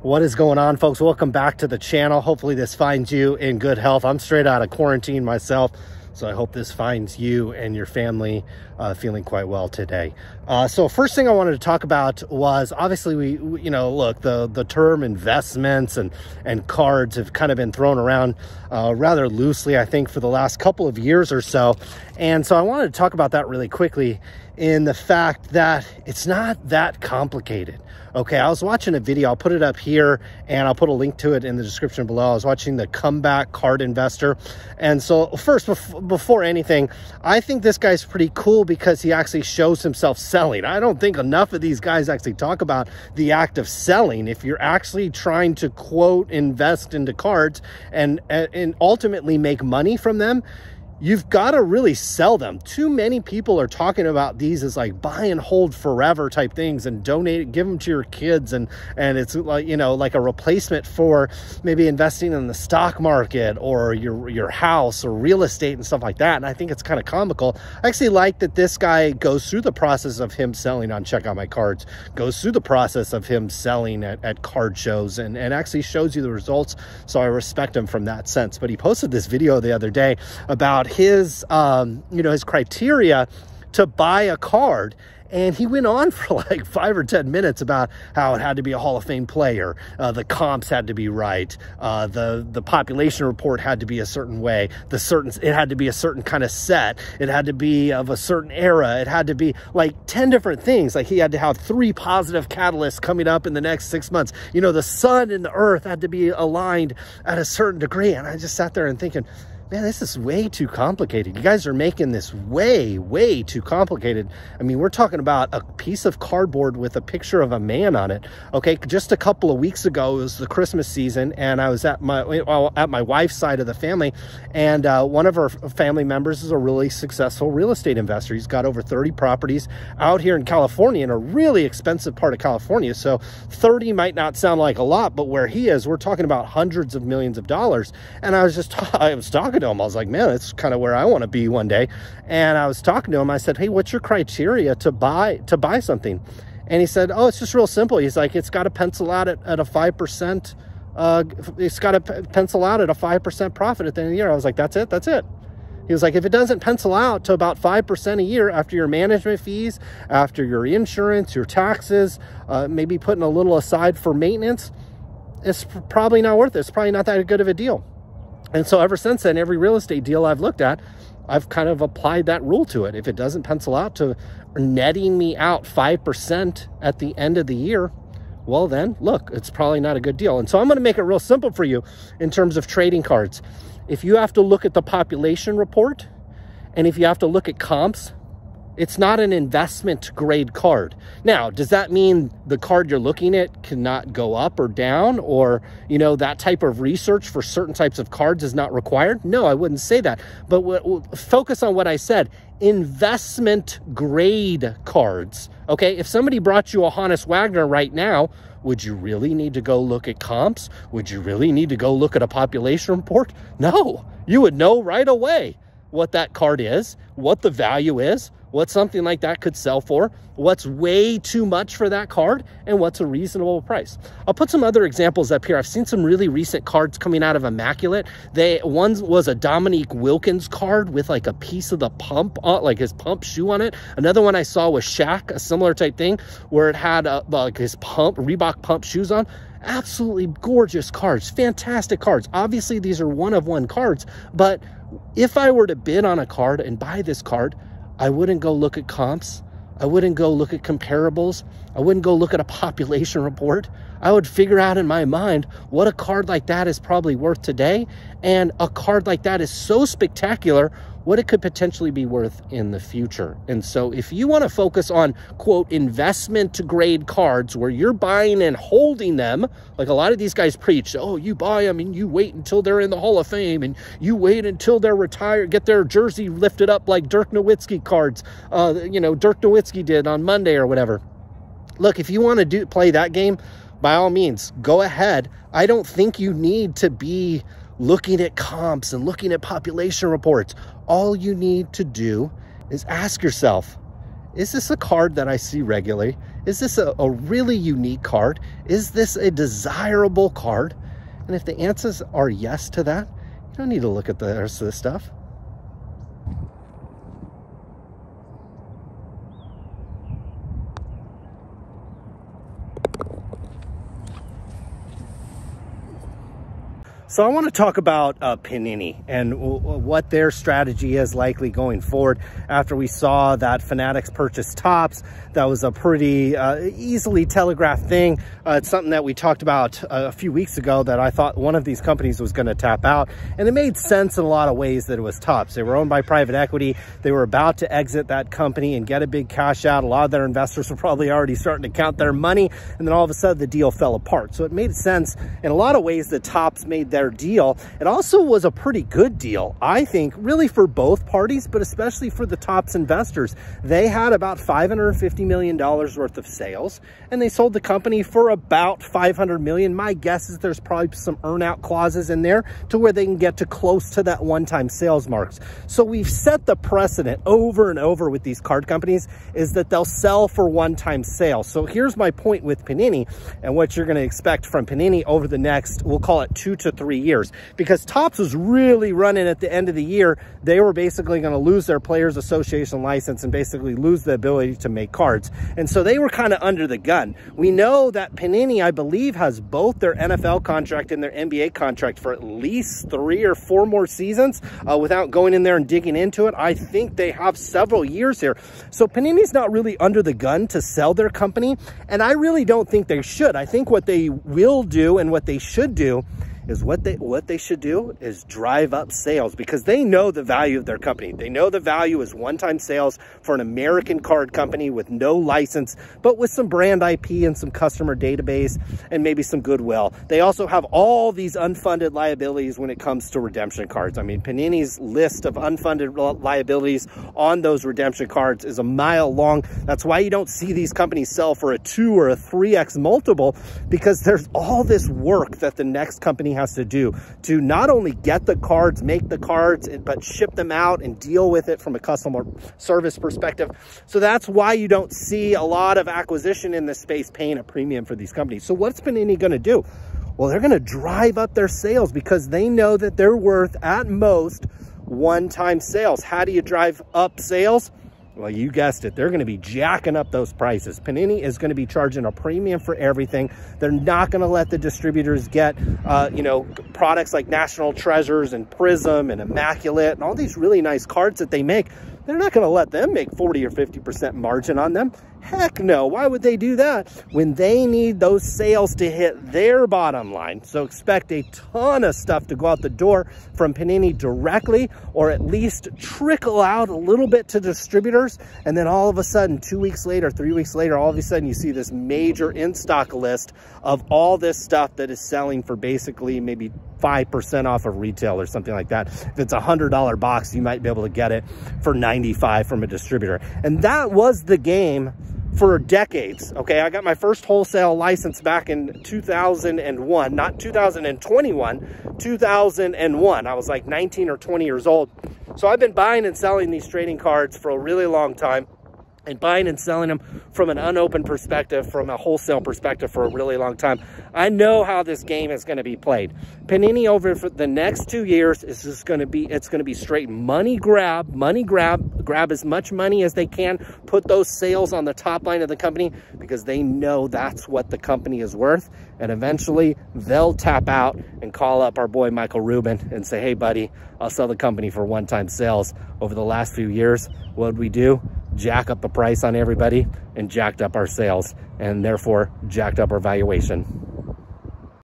What is going on, folks? Welcome back to the channel. Hopefully this finds you in good health. I'm straight out of quarantine myself, so I hope this finds you and your family feeling quite well today. So first thing I wanted to talk about was obviously look, the term investments and cards have kind of been thrown around rather loosely, I think, for the last couple of years or so. And so I wanted to talk about that really quickly in the fact that it's not that complicated. Okay, I was watching a video, I'll put it up here and I'll put a link to it in the description below. I was watching the Comeback Card Investor. And so first, before anything, I think this guy's pretty cool because he actually shows himself selling. I don't think enough of these guys actually talk about the act of selling. If you're actually trying to, quote, invest into cards and ultimately make money from them, you've got to really sell them. Too many people are talking about these as like buy and hold forever type things and donate, give them to your kids. And it's like, like a replacement for maybe investing in the stock market or your house or real estate and stuff like that. And I think it's kind of comical. I actually like that this guy goes through the process of him selling on Check Out My Cards, goes through the process of him selling at card shows and actually shows you the results. So I respect him from that sense. But he posted this video the other day about his his criteria to buy a card, and he went on for like 5 or 10 minutes about how it had to be a Hall of Fame player, the comps had to be right, the population report had to be a certain way, it had to be a certain kind of set, it had to be of a certain era, it had to be like 10 different things. Like he had to have 3 positive catalysts coming up in the next 6 months. The sun and the earth had to be aligned at a certain degree. And I just sat there and thinking, man, this is way too complicated. You guys are making this way too complicated. I mean, we're talking about a piece of cardboard with a picture of a man on it. Okay, just a couple of weeks ago, it was the Christmas season, and I was at my wife's side of the family, and one of her family members is a really successful real estate investor. He's got over 30 properties out here in California, in a really expensive part of California. So 30 might not sound like a lot, but where he is, we're talking about hundreds of millions of dollars. And I was talking to him. I was like, man, that's kind of where I want to be one day. And I was talking to him. I said, hey, what's your criteria to buy something? And he said, oh, it's just real simple. He's like, it's got to pencil out at a 5%. It's got to pencil out at a 5% profit at the end of the year. I was like, that's it. He was like, if it doesn't pencil out to about 5% a year after your management fees, after your insurance, your taxes, maybe putting a little aside for maintenance, it's probably not worth it. It's probably not that good of a deal. And so ever since then, every real estate deal I've looked at, I've kind of applied that rule to it. If it doesn't pencil out to netting me out 5% at the end of the year, well then, look, it's probably not a good deal. And so I'm going to make it real simple for you in terms of trading cards. If you have to look at the population report, and if you have to look at comps, it's not an investment grade card. Now, does that mean the card you're looking at cannot go up or down, or, that type of research for certain types of cards is not required? No, I wouldn't say that. But focus on what I said, investment grade cards. Okay, if somebody brought you a Honus Wagner right now, would you really need to go look at comps? Would you really need to go look at a population report? No, you would know right away what that card is, what the value is, what something like that could sell for, what's way too much for that card, and what's a reasonable price. I'll put some other examples up here. I've seen some really recent cards coming out of Immaculate. One was a Dominique Wilkins card with like a piece of the pump, like his pump shoe on it. Another one I saw was Shaq, a similar type thing, where it had like his Reebok pump shoes on. Absolutely gorgeous cards, fantastic cards. Obviously, these are one-of-one cards, but if I were to bid on a card and buy this card, I wouldn't go look at comps. I wouldn't go look at comparables. I wouldn't go look at a population report. I would figure out in my mind what a card like that is probably worth today, and a card like that is so spectacular, what it could potentially be worth in the future. And so if you want to focus on, quote, investment grade cards where you're buying and holding them, like a lot of these guys preach, oh, you buy them and you wait until they're in the Hall of Fame and you wait until they're retired, get their jersey lifted up like Dirk Nowitzki cards, Dirk Nowitzki did on Monday or whatever. Look, if you want to play that game, by all means, go ahead. I don't think you need to be looking at comps and looking at population reports. All you need to do is ask yourself, is this a card that I see regularly? Is this a really unique card? Is this a desirable card? And if the answers are yes to that, you don't need to look at the rest of this stuff. So I want to talk about Panini and what their strategy is likely going forward after we saw that Fanatics purchase Topps. That was a pretty easily telegraphed thing. It's something that we talked about a few weeks ago that I thought one of these companies was going to tap out. And it made sense in a lot of ways that it was Topps. They were owned by private equity. They were about to exit that company and get a big cash out. A lot of their investors were probably already starting to count their money. And then all of a sudden the deal fell apart. So it made sense in a lot of ways that Topps made their deal. It also was a pretty good deal, I think, really for both parties, but especially for the Topps investors. They had about $550 million worth of sales, and they sold the company for about $500 million. My guess is there's probably some earnout clauses in there to where they can get to close to that one-time sales marks. So we've set the precedent over and over with these card companies is that they'll sell for one-time sales. So here's my point with Panini and what you're going to expect from Panini over the next, we'll call it 2 to 3 years, because Topps was really running at the end of the year. They were basically going to lose their Players Association license and basically lose the ability to make cards. And so they were kind of under the gun. We know that Panini, I believe, has both their NFL contract and their NBA contract for at least 3 or 4 more seasons without going in there and digging into it. I think they have several years here. So Panini's not really under the gun to sell their company, and I really don't think they should. I think what they will do and what they should do is what they should do is drive up sales, because they know the value of their company. They know the value is one-time sales for an American card company with no license, but with some brand IP and some customer database and maybe some goodwill. They also have all these unfunded liabilities when it comes to redemption cards. I mean, Panini's list of unfunded liabilities on those redemption cards is a mile long. That's why you don't see these companies sell for a 2 or a 3x multiple, because there's all this work that the next company has to do to not only get the cards, make the cards, but ship them out and deal with it from a customer service perspective. So that's why you don't see a lot of acquisition in this space paying a premium for these companies. So what's Panini going to do? Well, they're going to drive up their sales because they know that they're worth at most one-time sales. How do you drive up sales? Well, you guessed it. They're going to be jacking up those prices. Panini is going to be charging a premium for everything. They're not going to let the distributors get, you know, products like National Treasures and Prism and Immaculate and all these really nice cards that they make. They're not going to let them make 40 or 50% margin on them. Heck no. Why would they do that when they need those sales to hit their bottom line? So expect a ton of stuff to go out the door from Panini directly, or at least trickle out a little bit to distributors. And then all of a sudden, 2 weeks later, 3 weeks later, all of a sudden you see this major in-stock list of all this stuff that is selling for basically maybe 5% off of retail or something like that. If it's a $100 box, you might be able to get it for $95 from a distributor. And that was the game for decades. Okay, I got my first wholesale license back in 2001, not 2021, 2001. I was like 19 or 20 years old. So I've been buying and selling these trading cards for a really long time, and buying and selling them from an unopened perspective, from a wholesale perspective for a really long time. I know how this game is going to be played. Panini over for the next 2 years is just going to be, it's going to be straight money grab, grab as much money as they can, put those sales on the top line of the company, because they know that's what the company is worth. And eventually they'll tap out and call up our boy Michael Rubin and say, hey buddy, I'll sell the company for one-time sales. Over the last few years, what did we do? Jack up the price on everybody and jacked up our sales, and therefore jacked up our valuation.